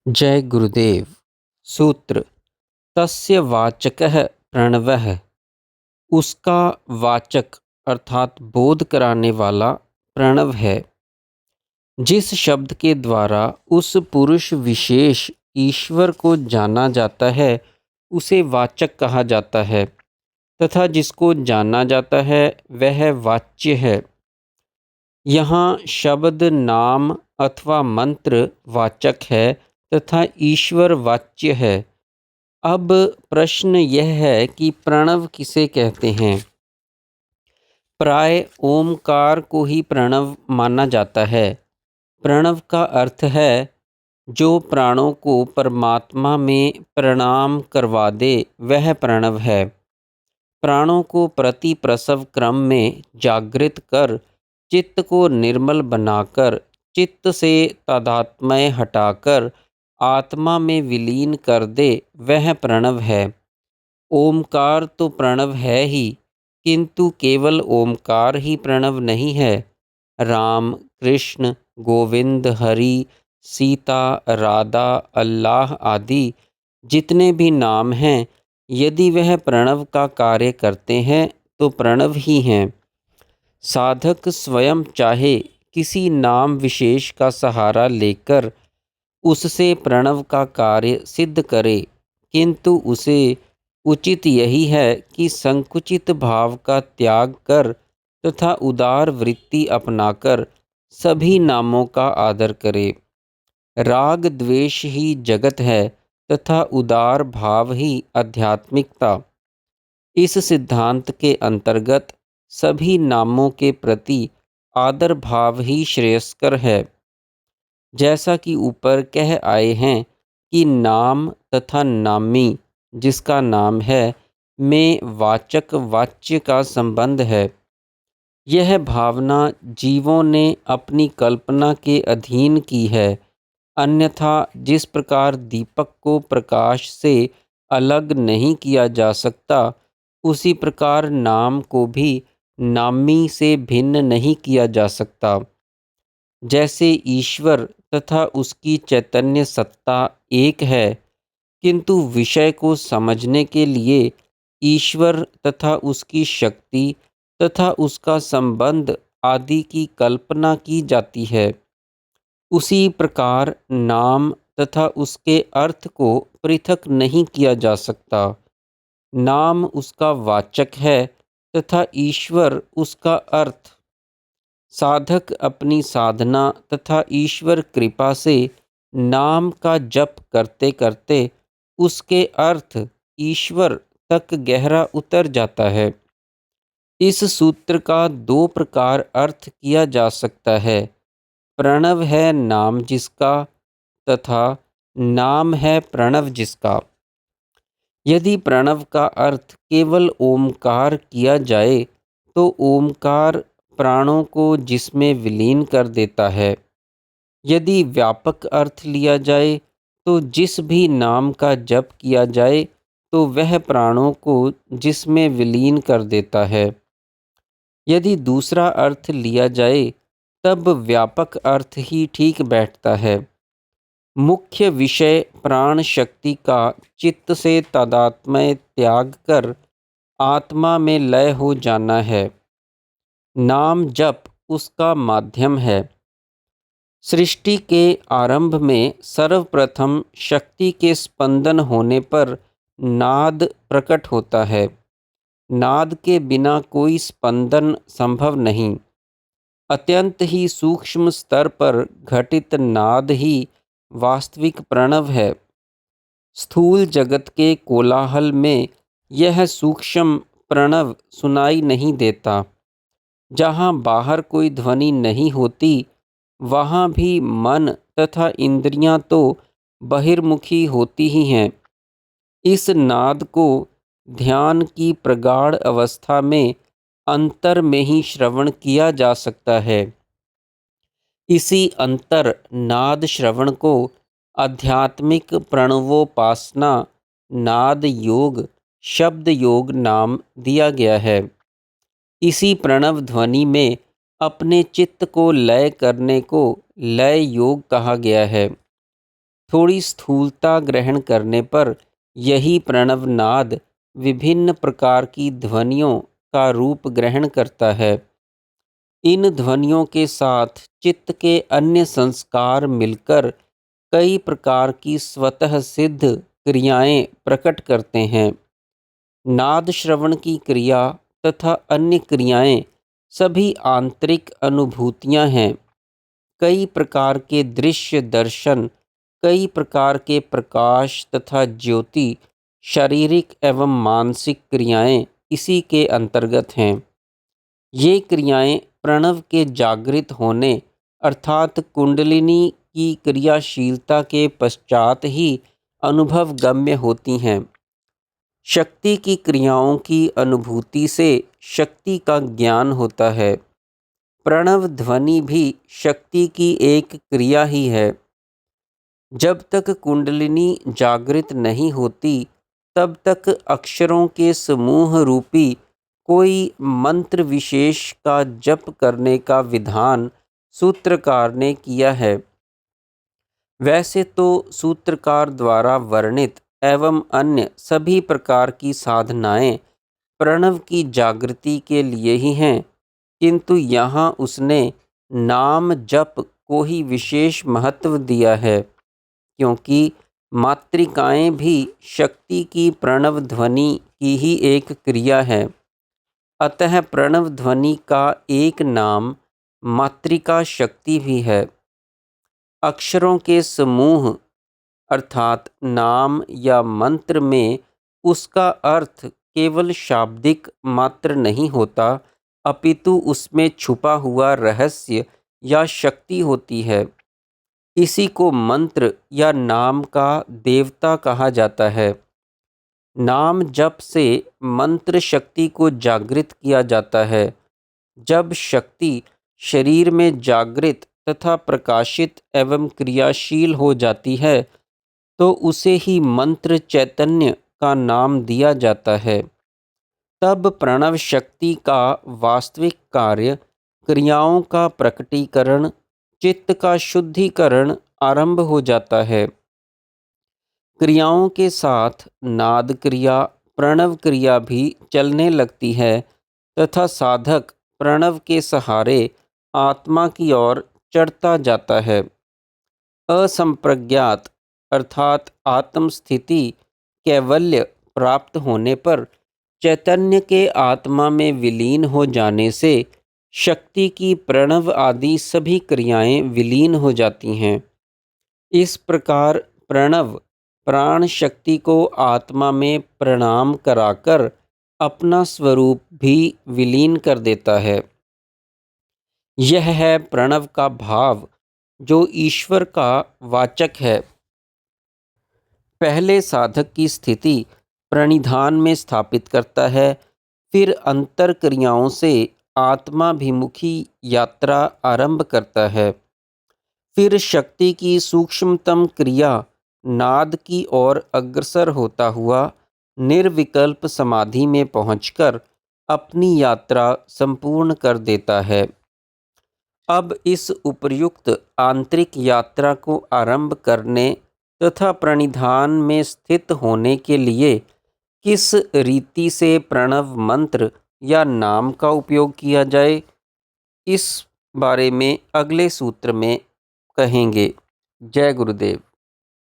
जय गुरुदेव। सूत्र तस्य वाचकः प्रणवः। उसका वाचक अर्थात बोध कराने वाला प्रणव है। जिस शब्द के द्वारा उस पुरुष विशेष ईश्वर को जाना जाता है उसे वाचक कहा जाता है तथा जिसको जाना जाता है वह वाच्य है। यहाँ शब्द नाम अथवा मंत्र वाचक है तथा ईश्वर वाच्य है। अब प्रश्न यह है कि प्रणव किसे कहते हैं। प्राय ओमकार को ही प्रणव माना जाता है। प्रणव का अर्थ है जो प्राणों को परमात्मा में प्रणाम करवा दे वह प्रणव है। प्राणों को प्रति प्रसव क्रम में जागृत कर चित्त को निर्मल बनाकर चित्त से तादात्म्य हटाकर आत्मा में विलीन कर दे वह प्रणव है। ओमकार तो प्रणव है ही, किंतु केवल ओमकार ही प्रणव नहीं है। राम, कृष्ण, गोविंद, हरि, सीता, राधा, अल्लाह आदि जितने भी नाम हैं, यदि वह प्रणव का कार्य करते हैं तो प्रणव ही हैं। साधक स्वयं चाहे किसी नाम विशेष का सहारा लेकर उससे प्रणव का कार्य सिद्ध करे, किंतु उसे उचित यही है कि संकुचित भाव का त्याग कर तथा उदार वृत्ति अपनाकर सभी नामों का आदर करे। राग द्वेष ही जगत है तथा उदार भाव ही आध्यात्मिकता। इस सिद्धांत के अंतर्गत सभी नामों के प्रति आदर भाव ही श्रेयस्कर है। जैसा कि ऊपर कह आए हैं कि नाम तथा नामी जिसका नाम है में वाचक वाच्य का संबंध है। यह भावना जीवों ने अपनी कल्पना के अधीन की है। अन्यथा जिस प्रकार दीपक को प्रकाश से अलग नहीं किया जा सकता, उसी प्रकार नाम को भी नामी से भिन्न नहीं किया जा सकता। जैसे ईश्वर तथा उसकी चैतन्य सत्ता एक है, किंतु विषय को समझने के लिए ईश्वर तथा उसकी शक्ति तथा उसका संबंध आदि की कल्पना की जाती है, उसी प्रकार नाम तथा उसके अर्थ को पृथक नहीं किया जा सकता। नाम उसका वाचक है तथा ईश्वर उसका अर्थ। साधक अपनी साधना तथा ईश्वर कृपा से नाम का जप करते करते उसके अर्थ ईश्वर तक गहरा उतर जाता है। इस सूत्र का दो प्रकार अर्थ किया जा सकता है। प्रणव है नाम जिसका तथा नाम है प्रणव जिसका। यदि प्रणव का अर्थ केवल ओमकार किया जाए तो ओमकार प्राणों को जिसमें विलीन कर देता है। यदि व्यापक अर्थ लिया जाए तो जिस भी नाम का जप किया जाए तो वह प्राणों को जिसमें विलीन कर देता है। यदि दूसरा अर्थ लिया जाए तब व्यापक अर्थ ही ठीक बैठता है। मुख्य विषय प्राण शक्ति का चित्त से तादात्म्य त्याग कर आत्मा में लय हो जाना है। नाम जप उसका माध्यम है। सृष्टि के आरंभ में सर्वप्रथम शक्ति के स्पंदन होने पर नाद प्रकट होता है। नाद के बिना कोई स्पंदन संभव नहीं। अत्यंत ही सूक्ष्म स्तर पर घटित नाद ही वास्तविक प्रणव है। स्थूल जगत के कोलाहल में यह सूक्ष्म प्रणव सुनाई नहीं देता। जहाँ बाहर कोई ध्वनि नहीं होती, वहाँ भी मन तथा इंद्रियां तो बहिर्मुखी होती ही हैं। इस नाद को ध्यान की प्रगाढ़ अवस्था में अंतर में ही श्रवण किया जा सकता है। इसी अंतर नाद श्रवण को आध्यात्मिक प्रणवोपासना नाद योग शब्द योग नाम दिया गया है। इसी प्रणव ध्वनि में अपने चित्त को लय करने को लय योग कहा गया है। थोड़ी स्थूलता ग्रहण करने पर यही प्रणव नाद विभिन्न प्रकार की ध्वनियों का रूप ग्रहण करता है। इन ध्वनियों के साथ चित्त के अन्य संस्कार मिलकर कई प्रकार की स्वतः सिद्ध क्रियाएं प्रकट करते हैं। नाद श्रवण की क्रिया तथा अन्य क्रियाएं सभी आंतरिक अनुभूतियां हैं। कई प्रकार के दृश्य दर्शन, कई प्रकार के प्रकाश तथा ज्योति, शारीरिक एवं मानसिक क्रियाएं इसी के अंतर्गत हैं। ये क्रियाएं प्रणव के जागृत होने अर्थात कुंडलिनी की क्रियाशीलता के पश्चात ही अनुभव गम्य होती हैं। शक्ति की क्रियाओं की अनुभूति से शक्ति का ज्ञान होता है। प्रणव ध्वनि भी शक्ति की एक क्रिया ही है। जब तक कुंडलिनी जागृत नहीं होती तब तक अक्षरों के समूह रूपी कोई मंत्र विशेष का जप करने का विधान सूत्रकार ने किया है। वैसे तो सूत्रकार द्वारा वर्णित एवं अन्य सभी प्रकार की साधनाएं प्रणव की जागृति के लिए ही हैं, किंतु यहाँ उसने नाम जप को ही विशेष महत्व दिया है, क्योंकि मातृकाएं भी शक्ति की प्रणव ध्वनि की ही एक क्रिया है। अतः प्रणव ध्वनि का एक नाम मातृका शक्ति भी है। अक्षरों के समूह अर्थात नाम या मंत्र में उसका अर्थ केवल शाब्दिक मात्र नहीं होता, अपितु उसमें छुपा हुआ रहस्य या शक्ति होती है। इसी को मंत्र या नाम का देवता कहा जाता है। नाम जप से मंत्र शक्ति को जागृत किया जाता है। जब शक्ति शरीर में जागृत तथा प्रकाशित एवं क्रियाशील हो जाती है तो उसे ही मंत्र चैतन्य का नाम दिया जाता है। तब प्रणव शक्ति का वास्तविक कार्य क्रियाओं का प्रकटीकरण, चित्त का शुद्धिकरण आरंभ हो जाता है। क्रियाओं के साथ नाद क्रिया, प्रणव क्रिया भी चलने लगती है तथा साधक प्रणव के सहारे आत्मा की ओर चढ़ता जाता है। असंप्रज्ञात अर्थात आत्मस्थिति कैवल्य प्राप्त होने पर चैतन्य के आत्मा में विलीन हो जाने से शक्ति की प्रणव आदि सभी क्रियाएं विलीन हो जाती हैं। इस प्रकार प्रणव प्राण शक्ति को आत्मा में प्रणाम कराकर अपना स्वरूप भी विलीन कर देता है। यह है प्रणव का भाव जो ईश्वर का वाचक है। पहले साधक की स्थिति प्रणिधान में स्थापित करता है, फिर अंतर क्रियाओं से आत्माभिमुखी यात्रा आरंभ करता है। फिर शक्ति की सूक्ष्मतम क्रिया नाद की ओर अग्रसर होता हुआ निर्विकल्प समाधि में पहुंचकर अपनी यात्रा संपूर्ण कर देता है। अब इस उपर्युक्त आंतरिक यात्रा को आरंभ करने तथा प्रणिधान में स्थित होने के लिए किस रीति से प्रणव मंत्र या नाम का उपयोग किया जाए, इस बारे में अगले सूत्र में कहेंगे। जय गुरुदेव।